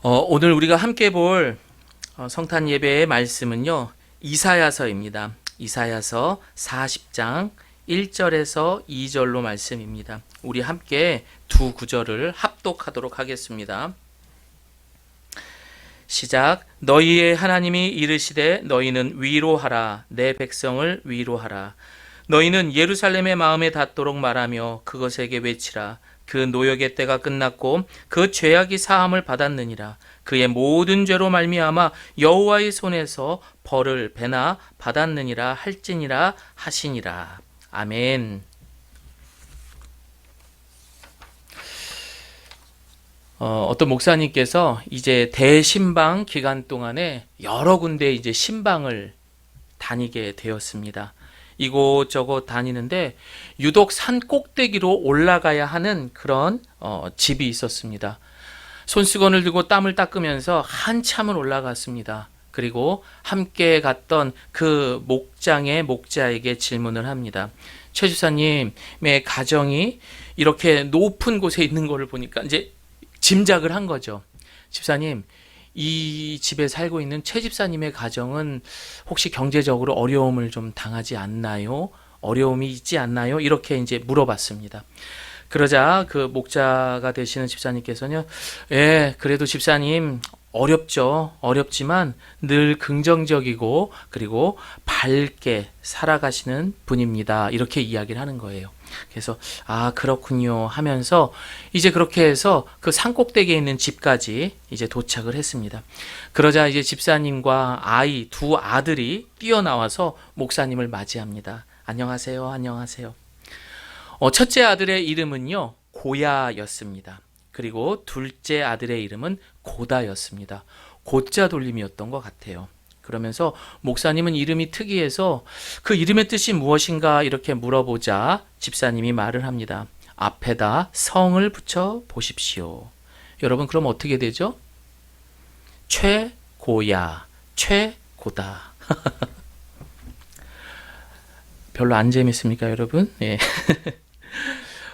오늘 우리가 함께 볼 성탄 예배의 말씀은요. 이사야서입니다. 이사야서 40장 1절에서 2절로 말씀입니다. 우리 함께 두 구절을 합독하도록 하겠습니다. 시작. 너희의 하나님이 이르시되 너희는 위로하라. 내 백성을 위로하라. 너희는 예루살렘의 마음에 닿도록 말하며 그것에게 외치라. 그 노역의 때가 끝났고 그 죄악이 사함을 받았느니라. 그의 모든 죄로 말미암아 여호와의 손에서 벌을 배나 받았느니라 할지니라 하시니라. 아멘. 어떤 목사님께서 이제 대신방 기간 동안에 여러 군데 이제 신방을 다니게 되었습니다. 이곳저곳 다니는데 유독 산 꼭대기로 올라가야 하는 그런 집이 있었습니다. 손수건을 들고 땀을 닦으면서 한참을 올라갔습니다. 그리고 함께 갔던 그 목장의 목자에게 질문을 합니다. 최 주사님의 가정이 이렇게 높은 곳에 있는 것을 보니까 이제 짐작을 한 거죠. 집사님, 이 집에 살고 있는 최 집사님의 가정은 혹시 경제적으로 어려움을 좀 당하지 않나요? 어려움이 있지 않나요? 이렇게 이제 물어봤습니다. 그러자 그 목자가 되시는 집사님께서는 그래도 집사님 어렵지만 늘 긍정적이고 그리고 밝게 살아가시는 분입니다. 이렇게 이야기를 하는 거예요. 그래서 그렇군요 하면서 이제 그렇게 해서 그 산꼭대기에 있는 집까지 이제 도착을 했습니다. 그러자 이제 집사님과 두 아들이 뛰어나와서 목사님을 맞이합니다. 안녕하세요, 안녕하세요. 첫째 아들의 이름은요 고야였습니다. 그리고 둘째 아들의 이름은 고다였습니다. 고자 돌림이었던 것 같아요. 그러면서 목사님은 이름이 특이해서 그 이름의 뜻이 무엇인가 이렇게 물어보자 집사님이 말을 합니다. 앞에다 성을 붙여 보십시오. 여러분 그럼 어떻게 되죠? 최고야, 최고다. 별로 안 재밌습니까, 여러분? 예.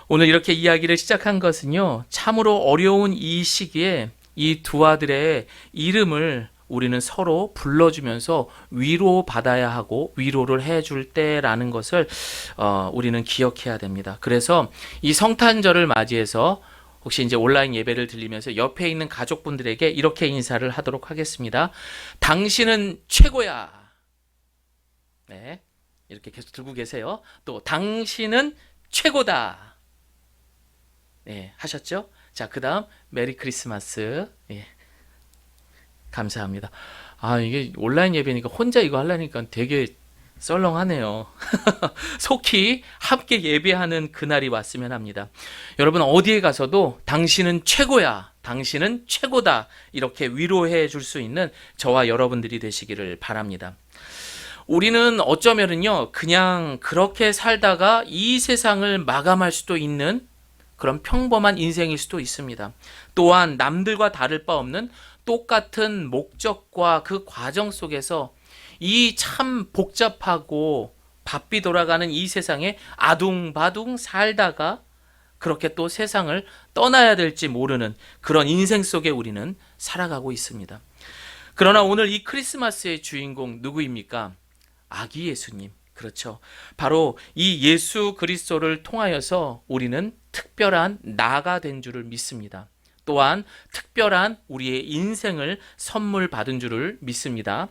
오늘 이렇게 이야기를 시작한 것은요, 참으로 어려운 이 시기에 이 두 아들의 이름을 우리는 서로 불러주면서 위로받아야 하고 위로를 해줄 때라는 것을 우리는 기억해야 됩니다. 그래서 이 성탄절을 맞이해서 혹시 이제 온라인 예배를 들리면서 옆에 있는 가족분들에게 이렇게 인사를 하도록 하겠습니다. 당신은 최고야. 네, 이렇게 계속 들고 계세요. 또 당신은 최고다. 네, 하셨죠? 자, 그 다음 메리 크리스마스. 예, 감사합니다. 이게 온라인 예배니까 혼자 이거 하려니까 되게 썰렁하네요. 속히 함께 예배하는 그날이 왔으면 합니다. 여러분 어디에 가서도 당신은 최고야, 당신은 최고다 이렇게 위로해 줄 수 있는 저와 여러분들이 되시기를 바랍니다. 우리는 어쩌면은요 그냥 그렇게 살다가 이 세상을 마감할 수도 있는 그런 평범한 인생일 수도 있습니다. 또한 남들과 다를 바 없는 똑같은 목적과 그 과정 속에서 이 참 복잡하고 바삐 돌아가는 이 세상에 아둥바둥 살다가 그렇게 또 세상을 떠나야 될지 모르는 그런 인생 속에 우리는 살아가고 있습니다. 그러나 오늘 이 크리스마스의 주인공 누구입니까? 아기 예수님. 그렇죠. 바로 이 예수 그리스도를 통하여서 우리는 특별한 나가 된 줄을 믿습니다. 또한 특별한 우리의 인생을 선물 받은 줄을 믿습니다.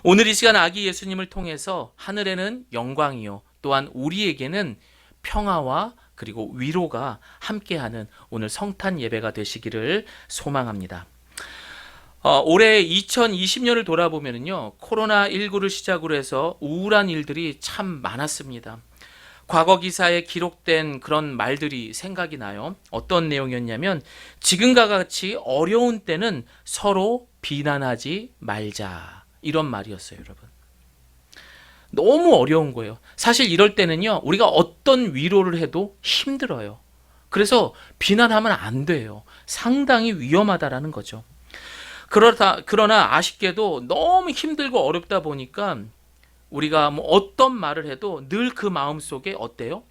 오늘 이 시간 아기 예수님을 통해서 하늘에는 영광이요 또한 우리에게는 평화와 그리고 위로가 함께하는 오늘 성탄 예배가 되시기를 소망합니다. 올해 2020년을 돌아보면요 코로나19를 시작으로 해서 우울한 일들이 참 많았습니다. 과거 기사에 기록된 그런 말들이 생각이 나요. 어떤 내용이었냐면 지금과 같이 어려운 때는 서로 비난하지 말자 이런 말이었어요. 여러분 너무 어려운 거예요. 사실 이럴 때는요 우리가 어떤 위로를 해도 힘들어요. 그래서 비난하면 안 돼요. 상당히 위험하다라는 거죠. 그러나 아쉽게도 너무 힘들고 어렵다 보니까 우리가 뭐 어떤 말을 해도 늘 그 마음속에 어때요?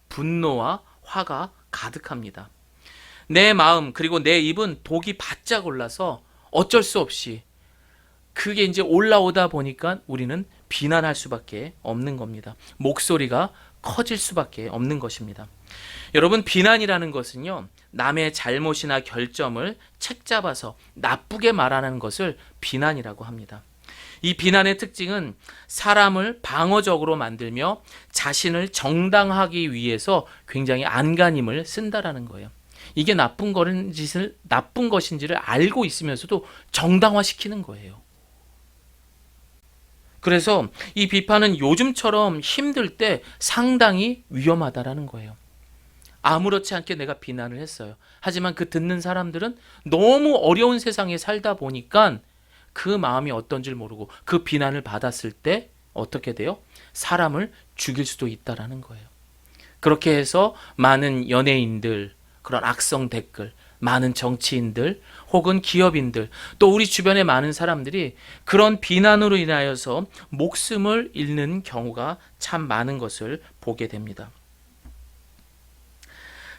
분노와 화가 가득합니다. 내 마음 그리고 내 입은 독이 바짝 올라서 어쩔 수 없이 그게 이제 올라오다 보니까 우리는 비난할 수밖에 없는 겁니다. 목소리가 커질 수밖에 없는 것입니다. 여러분, 비난이라는 것은요, 남의 잘못이나 결점을 책잡아서 나쁘게 말하는 것을 비난이라고 합니다. 이 비난의 특징은 사람을 방어적으로 만들며 자신을 정당하기 위해서 굉장히 안간힘을 쓴다라는 거예요. 이게 나쁜 것인지를 알고 있으면서도 정당화시키는 거예요. 그래서 이 비판은 요즘처럼 힘들 때 상당히 위험하다라는 거예요. 아무렇지 않게 내가 비난을 했어요. 하지만 그 듣는 사람들은 너무 어려운 세상에 살다 보니까 그 마음이 어떤 줄 모르고 그 비난을 받았을 때 어떻게 돼요? 사람을 죽일 수도 있다라는 거예요. 그렇게 해서 많은 연예인들, 그런 악성 댓글, 많은 정치인들 혹은 기업인들, 또 우리 주변의 많은 사람들이 그런 비난으로 인하여서 목숨을 잃는 경우가 참 많은 것을 보게 됩니다.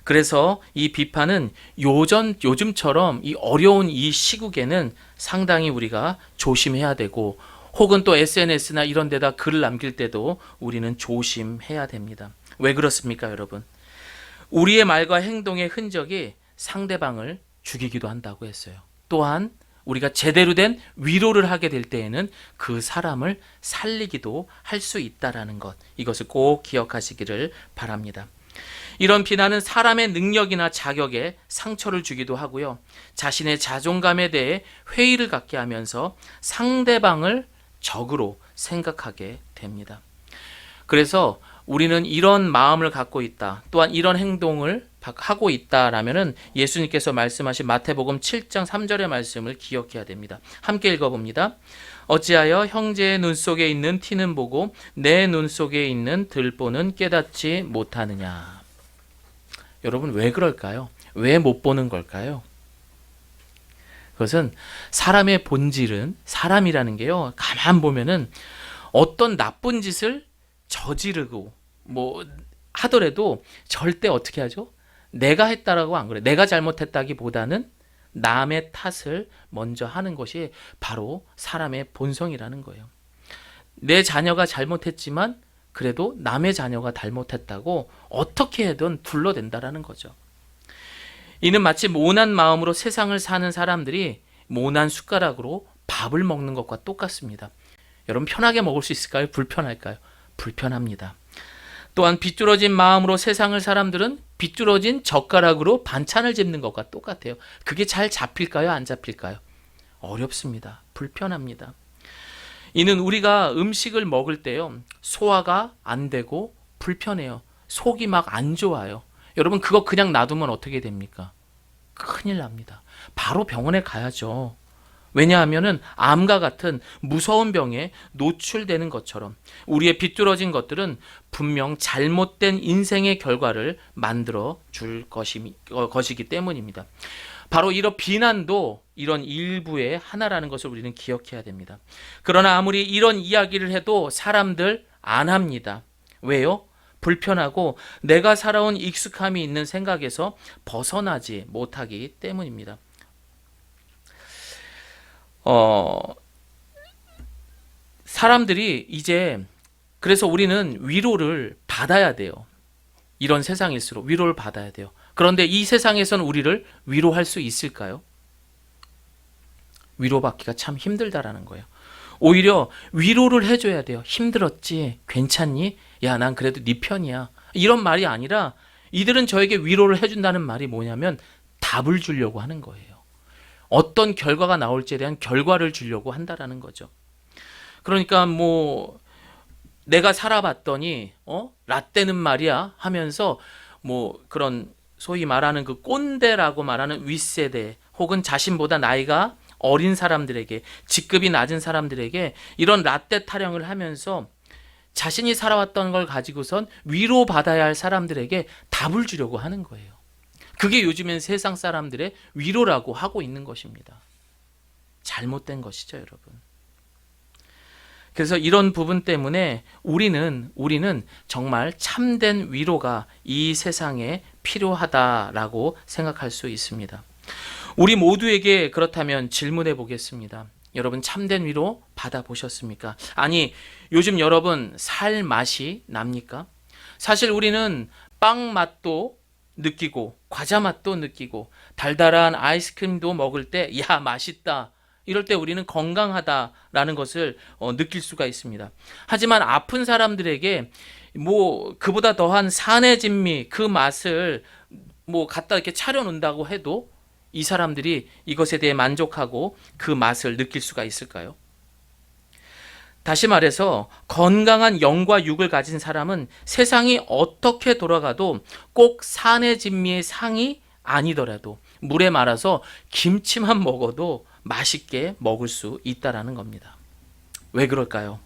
그래서 이 비판은 요즘처럼 이 어려운 이 시국에는 상당히 우리가 조심해야 되고, 혹은 또 SNS나 이런 데다 글을 남길 때도 우리는 조심해야 됩니다. 왜 그렇습니까, 여러분? 우리의 말과 행동의 흔적이 상대방을 죽이기도 한다고 했어요. 또한 우리가 제대로 된 위로를 하게 될 때에는 그 사람을 살리기도 할 수 있다라는 것, 이것을 꼭 기억하시기를 바랍니다. 이런 비난은 사람의 능력이나 자격에 상처를 주기도 하고요, 자신의 자존감에 대해 회의를 갖게 하면서 상대방을 적으로 생각하게 됩니다. 그래서 우리는 이런 마음을 갖고 있다, 또한 이런 행동을 하고 있다라면은 예수님께서 말씀하신 마태복음 7장 3절의 말씀을 기억해야 됩니다. 함께 읽어봅니다. 어찌하여 형제의 눈 속에 있는 티는 보고 내 눈 속에 있는 들보는 깨닫지 못하느냐. 여러분, 왜 그럴까요? 왜 못 보는 걸까요? 그것은 사람의 본질은, 사람이라는 게요, 가만 보면은 어떤 나쁜 짓을 저지르고 하더라도 절대 어떻게 하죠? 내가 했다라고 안 그래. 내가 잘못했다기보다는 남의 탓을 먼저 하는 것이 바로 사람의 본성이라는 거예요. 내 자녀가 잘못했지만 그래도 남의 자녀가 잘못했다고 어떻게 해든 둘러댄다라는 거죠. 이는 마치 모난 마음으로 세상을 사는 사람들이 모난 숟가락으로 밥을 먹는 것과 똑같습니다. 여러분, 편하게 먹을 수 있을까요? 불편할까요? 불편합니다. 또한 비뚤어진 마음으로 세상을 사람들은 비뚤어진 젓가락으로 반찬을 집는 것과 똑같아요. 그게 잘 잡힐까요? 안 잡힐까요? 어렵습니다. 불편합니다. 이는 우리가 음식을 먹을 때요, 소화가 안 되고 불편해요. 속이 막 안 좋아요. 여러분, 그거 그냥 놔두면 어떻게 됩니까? 큰일 납니다. 바로 병원에 가야죠. 왜냐하면은 암과 같은 무서운 병에 노출되는 것처럼 우리의 비뚤어진 것들은 분명 잘못된 인생의 결과를 만들어 줄 것이기 때문입니다. 바로 이런 비난도 이런 일부의 하나라는 것을 우리는 기억해야 됩니다. 그러나 아무리 이런 이야기를 해도 사람들 안 합니다. 왜요? 불편하고 내가 살아온 익숙함이 있는 생각에서 벗어나지 못하기 때문입니다. 사람들이 이제, 그래서 우리는 위로를 받아야 돼요. 이런 세상일수록 위로를 받아야 돼요. 그런데 이 세상에서는 우리를 위로할 수 있을까요? 위로받기가 참 힘들다라는 거예요. 오히려 위로를 해줘야 돼요. 힘들었지? 괜찮니? 야, 난 그래도 네 편이야. 이런 말이 아니라 이들은 저에게 위로를 해준다는 말이 뭐냐면 답을 주려고 하는 거예요. 어떤 결과가 나올지에 대한 결과를 주려고 한다라는 거죠. 그러니까 내가 살아봤더니 라떼는 말이야 하면서 그런 소위 말하는 그 꼰대라고 말하는 윗세대 혹은 자신보다 나이가 어린 사람들에게, 직급이 낮은 사람들에게 이런 라떼 타령을 하면서 자신이 살아왔던 걸 가지고선 위로받아야 할 사람들에게 답을 주려고 하는 거예요. 그게 요즘엔 세상 사람들의 위로라고 하고 있는 것입니다. 잘못된 것이죠, 여러분. 그래서 이런 부분 때문에 우리는 정말 참된 위로가 이 세상에 필요하다라고 생각할 수 있습니다. 우리 모두에게 그렇다면 질문해 보겠습니다. 여러분, 참된 위로 받아보셨습니까? 아니, 요즘 여러분 살 맛이 납니까? 사실 우리는 빵 맛도 느끼고 과자 맛도 느끼고 달달한 아이스크림도 먹을 때 야, 맛있다, 이럴 때 우리는 건강하다라는 것을 느낄 수가 있습니다. 하지만 아픈 사람들에게 그보다 더한 산의 진미, 그 맛을 갖다 이렇게 차려놓는다고 해도 이 사람들이 이것에 대해 만족하고 그 맛을 느낄 수가 있을까요? 다시 말해서 건강한 영과 육을 가진 사람은 세상이 어떻게 돌아가도 꼭 산의 진미의 상이 아니더라도 물에 말아서 김치만 먹어도 맛있게 먹을 수 있다라는 겁니다. 왜 그럴까요?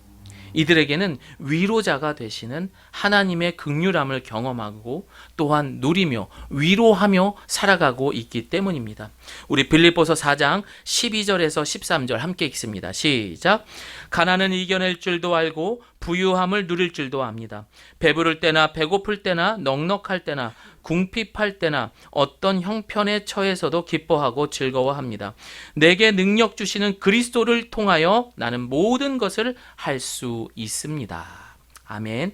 이들에게는 위로자가 되시는 하나님의 긍휼함을 경험하고 또한 누리며 위로하며 살아가고 있기 때문입니다. 우리 빌립보서 4장 12절에서 13절 함께 읽습니다. 시작. 가난은 이겨낼 줄도 알고 부유함을 누릴 줄도 압니다. 배부를 때나 배고플 때나 넉넉할 때나 궁핍할 때나 어떤 형편에 처해서도 기뻐하고 즐거워합니다. 내게 능력 주시는 그리스도를 통하여 나는 모든 것을 할 수 있습니다. 아멘.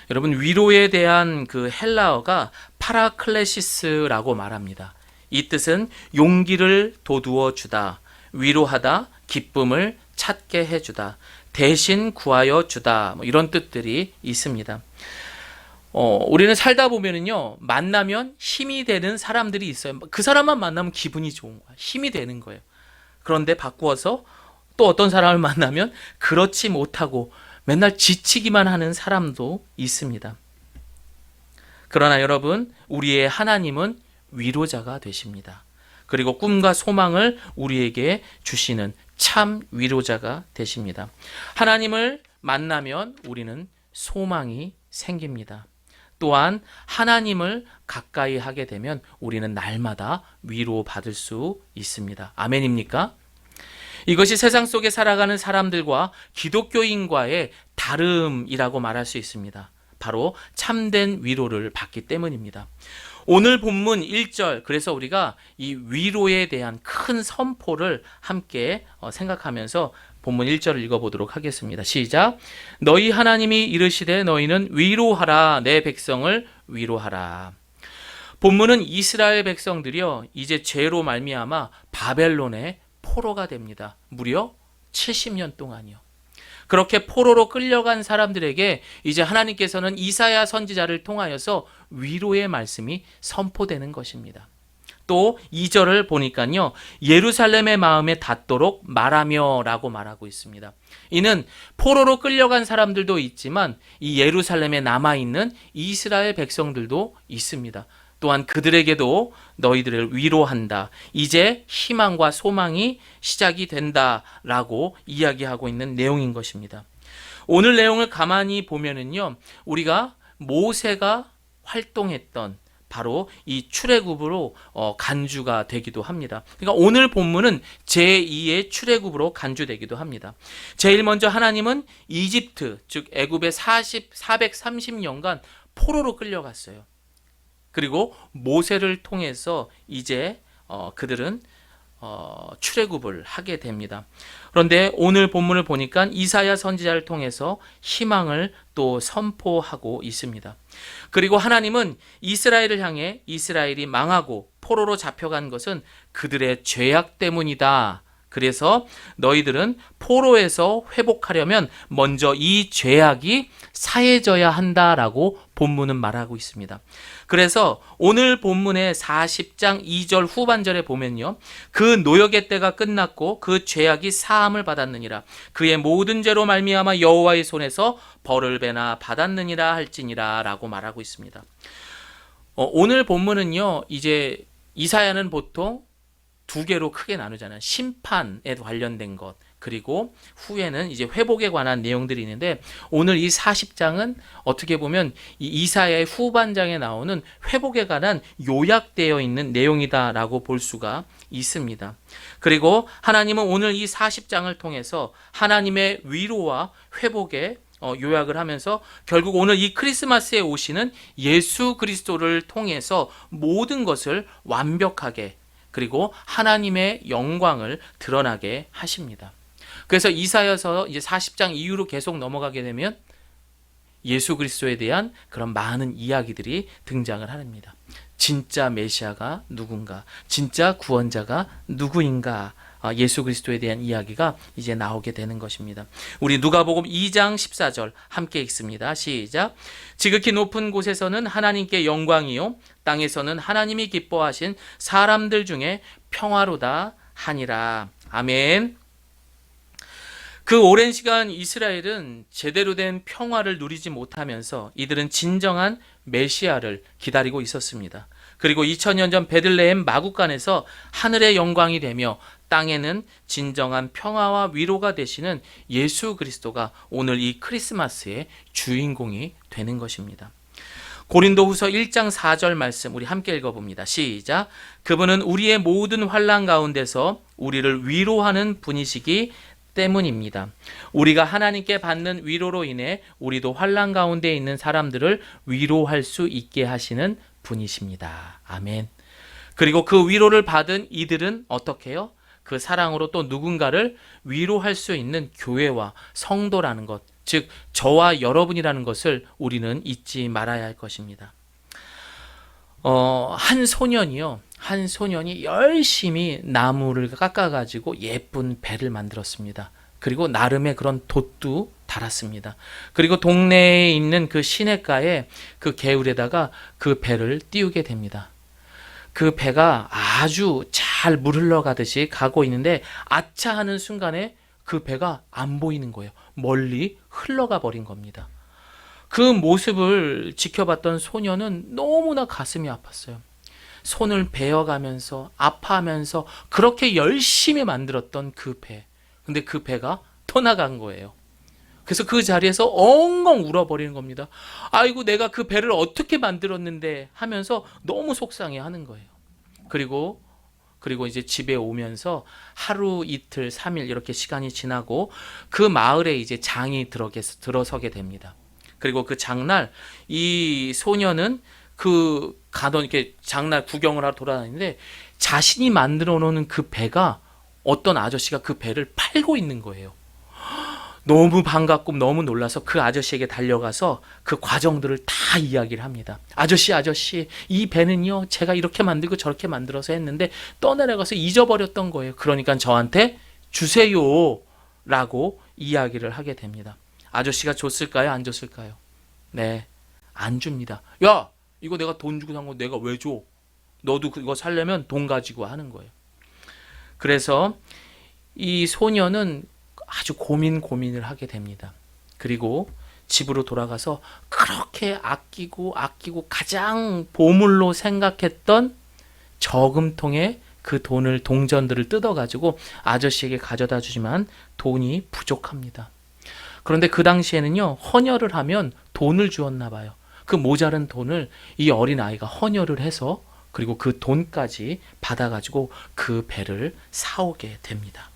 여러분, 위로에 대한 그 헬라어가 파라클레시스라고 말합니다. 이 뜻은 용기를 돋우어 주다, 위로하다, 기쁨을 찾게 해주다, 대신 구하여 주다, 이런 뜻들이 있습니다. 우리는 살다 보면은요, 만나면 힘이 되는 사람들이 있어요. 그 사람만 만나면 기분이 좋은 거야. 힘이 되는 거예요. 그런데 바꾸어서 또 어떤 사람을 만나면 그렇지 못하고 맨날 지치기만 하는 사람도 있습니다. 그러나 여러분, 우리의 하나님은 위로자가 되십니다. 그리고 꿈과 소망을 우리에게 주시는 참 위로자가 되십니다. 하나님을 만나면 우리는 소망이 생깁니다. 또한 하나님을 가까이 하게 되면 우리는 날마다 위로받을 수 있습니다. 아멘입니까? 이것이 세상 속에 살아가는 사람들과 기독교인과의 다름이라고 말할 수 있습니다. 바로 참된 위로를 받기 때문입니다. 오늘 본문 1절, 그래서 우리가 이 위로에 대한 큰 선포를 함께 생각하면서 본문 1절을 읽어보도록 하겠습니다. 시작. 너희 하나님이 이르시되 너희는 위로하라, 내 백성을 위로하라. 본문은 이스라엘 백성들이요, 이제 죄로 말미암아 바벨론의 포로가 됩니다. 무려 70년 동안이요. 그렇게 포로로 끌려간 사람들에게 이제 하나님께서는 이사야 선지자를 통하여서 위로의 말씀이 선포되는 것입니다. 또 2절을 보니까요, 예루살렘의 마음에 닿도록 말하며 라고 말하고 있습니다. 이는 포로로 끌려간 사람들도 있지만 이 예루살렘에 남아있는 이스라엘 백성들도 있습니다. 또한 그들에게도 너희들을 위로한다, 이제 희망과 소망이 시작이 된다라고 이야기하고 있는 내용인 것입니다. 오늘 내용을 가만히 보면은요, 우리가 모세가 활동했던 바로 이 출애굽으로 간주가 되기도 합니다. 그러니까 오늘 본문은 제2의 출애굽으로 간주되기도 합니다. 제일 먼저 하나님은 이집트, 즉 애굽에 430년간 포로로 끌려갔어요. 그리고 모세를 통해서 이제 그들은 출애굽을 하게 됩니다. 그런데 오늘 본문을 보니까 이사야 선지자를 통해서 희망을 또 선포하고 있습니다. 그리고 하나님은 이스라엘을 향해 이스라엘이 망하고 포로로 잡혀간 것은 그들의 죄악 때문이다. 그래서 너희들은 포로에서 회복하려면 먼저 이 죄악이 사해져야 한다라고 본문은 말하고 있습니다. 그래서 오늘 본문의 40장 2절 후반절에 보면요, 그 노역의 때가 끝났고 그 죄악이 사함을 받았느니라, 그의 모든 죄로 말미암아 여호와의 손에서 벌을 배나 받았느니라 할지니라 라고 말하고 있습니다. 오늘 본문은요, 이제 이사야는 보통 두 개로 크게 나누잖아요. 심판에 관련된 것, 그리고 후에는 이제 회복에 관한 내용들이 있는데, 오늘 이 40장은 어떻게 보면 이 이사야의 후반장에 나오는 회복에 관한 요약되어 있는 내용이다라고 볼 수가 있습니다. 그리고 하나님은 오늘 이 40장을 통해서 하나님의 위로와 회복의 요약을 하면서 결국 오늘 이 크리스마스에 오시는 예수 그리스도를 통해서 모든 것을 완벽하게, 그리고 하나님의 영광을 드러나게 하십니다. 그래서 이사야서 이제 40장 이후로 계속 넘어가게 되면 예수 그리스도에 대한 그런 많은 이야기들이 등장을 합니다. 진짜 메시아가 누군가, 진짜 구원자가 누구인가, 예수 그리스도에 대한 이야기가 이제 나오게 되는 것입니다. 우리 누가복음 2장 14절 함께 읽습니다. 시작. 지극히 높은 곳에서는 하나님께 영광이요, 땅에서는 하나님이 기뻐하신 사람들 중에 평화로다 하니라. 아멘. 그 오랜 시간 이스라엘은 제대로 된 평화를 누리지 못하면서 이들은 진정한 메시아를 기다리고 있었습니다. 그리고 2000년 전 베들레헴 마구간에서 하늘의 영광이 되며 땅에는 진정한 평화와 위로가 되시는 예수 그리스도가 오늘 이 크리스마스의 주인공이 되는 것입니다. 고린도후서 1장 4절 말씀 우리 함께 읽어봅니다. 시작. 그분은 우리의 모든 환난 가운데서 우리를 위로하는 분이시기 때문입니다. 우리가 하나님께 받는 위로로 인해 우리도 환난 가운데 있는 사람들을 위로할 수 있게 하시는 분이십니다. 아멘. 그리고 그 위로를 받은 이들은 어떻게 해요? 그 사랑으로 또 누군가를 위로할 수 있는 교회와 성도라는 것, 즉 저와 여러분이라는 것을 우리는 잊지 말아야 할 것입니다. 한 소년이 열심히 나무를 깎아가지고 예쁜 배를 만들었습니다. 그리고 나름의 그런 돛도 달았습니다. 그리고 동네에 있는 그 시냇가에 그 개울에다가 그 배를 띄우게 됩니다. 그 배가 아주 잘 물 흘러가듯이 가고 있는데 아차 하는 순간에 그 배가 안 보이는 거예요. 멀리 흘러가 버린 겁니다. 그 모습을 지켜봤던 소녀는 너무나 가슴이 아팠어요. 손을 베어가면서 아파하면서 그렇게 열심히 만들었던 그 배. 근데 그 배가 떠나간 거예요. 그래서 그 자리에서 엉엉 울어버리는 겁니다. 아이고 내가 그 배를 어떻게 만들었는데 하면서 너무 속상해 하는 거예요. 그리고 이제 집에 오면서 하루 이틀 3일 이렇게 시간이 지나고 그 마을에 이제 장이 들어서게 됩니다. 그리고 그 장날 이 소녀는 이렇게 장날 구경을 하러 돌아다니는데 자신이 만들어 놓은 그 배가 어떤 아저씨가 그 배를 팔고 있는 거예요. 너무 반갑고 너무 놀라서 그 아저씨에게 달려가서 그 과정들을 다 이야기를 합니다. 아저씨, 이 배는요, 제가 이렇게 만들고 저렇게 만들어서 했는데 떠내려가서 잊어버렸던 거예요. 그러니까 저한테 주세요. 라고 이야기를 하게 됩니다. 아저씨가 줬을까요? 안 줬을까요? 네, 안 줍니다. 야, 이거 내가 돈 주고 산 거 내가 왜 줘? 너도 그거 살려면 돈 가지고 하는 거예요. 그래서 이 소녀는 아주 고민을 하게 됩니다. 그리고 집으로 돌아가서 그렇게 아끼고 가장 보물로 생각했던 저금통에 그 동전들을 뜯어가지고 아저씨에게 가져다 주지만 돈이 부족합니다. 그런데 그 당시에는요, 헌혈을 하면 돈을 주었나 봐요. 그 모자른 돈을 이 어린아이가 헌혈을 해서 그리고 그 돈까지 받아가지고 그 배를 사오게 됩니다.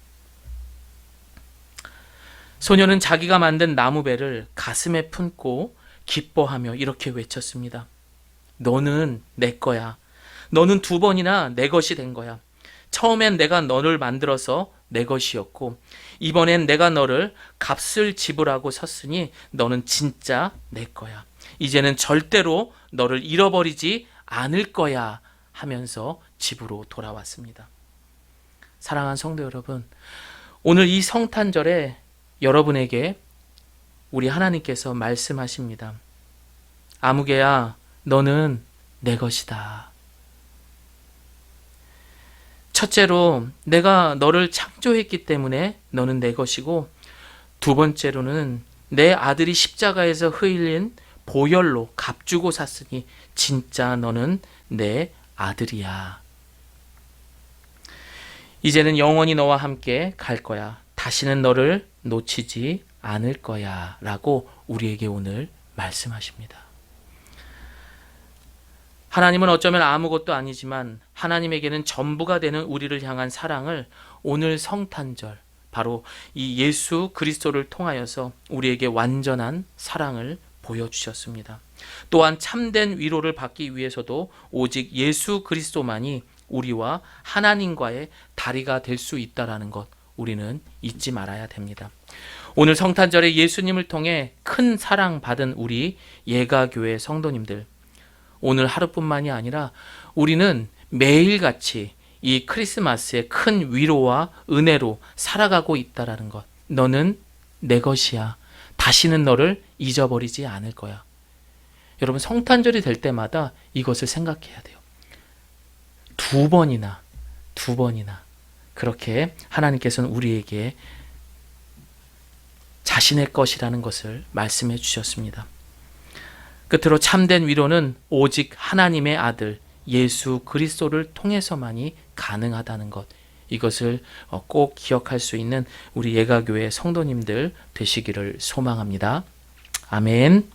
소녀는 자기가 만든 나무배를 가슴에 품고 기뻐하며 이렇게 외쳤습니다. 너는 내 거야. 너는 2번이나 내 것이 된 거야. 처음엔 내가 너를 만들어서 내 것이었고 이번엔 내가 너를 값을 지불하고 섰으니 너는 진짜 내 거야. 이제는 절대로 너를 잃어버리지 않을 거야 하면서 집으로 돌아왔습니다. 사랑하는 성도 여러분, 오늘 이 성탄절에 여러분에게 우리 하나님께서 말씀하십니다. 아무개야, 너는 내 것이다. 첫째로 내가 너를 창조했기 때문에 너는 내 것이고, 두 번째로는 내 아들이 십자가에서 흘린 보혈로 값주고 샀으니 진짜 너는 내 아들이야. 이제는 영원히 너와 함께 갈 거야. 다시는 너를 놓치지 않을 거야 라고 우리에게 오늘 말씀하십니다. 하나님은 어쩌면 아무것도 아니지만 하나님에게는 전부가 되는 우리를 향한 사랑을 오늘 성탄절, 바로 이 예수 그리스도를 통하여서 우리에게 완전한 사랑을 보여주셨습니다. 또한 참된 위로를 받기 위해서도 오직 예수 그리스도만이 우리와 하나님과의 다리가 될 수 있다는 것, 우리는 잊지 말아야 됩니다. 오늘 성탄절에 예수님을 통해 큰 사랑 받은 우리 예가교회 성도님들, 오늘 하루뿐만이 아니라 우리는 매일같이 이 크리스마스의 큰 위로와 은혜로 살아가고 있다라는 것. 너는 내 것이야. 다시는 너를 잊어버리지 않을 거야. 여러분, 성탄절이 될 때마다 이것을 생각해야 돼요. 두 번이나 그렇게 하나님께서는 우리에게 자신의 것이라는 것을 말씀해 주셨습니다. 끝으로 참된 위로는 오직 하나님의 아들 예수 그리스도를 통해서만이 가능하다는 것, 이것을 꼭 기억할 수 있는 우리 예가교회 성도님들 되시기를 소망합니다. 아멘.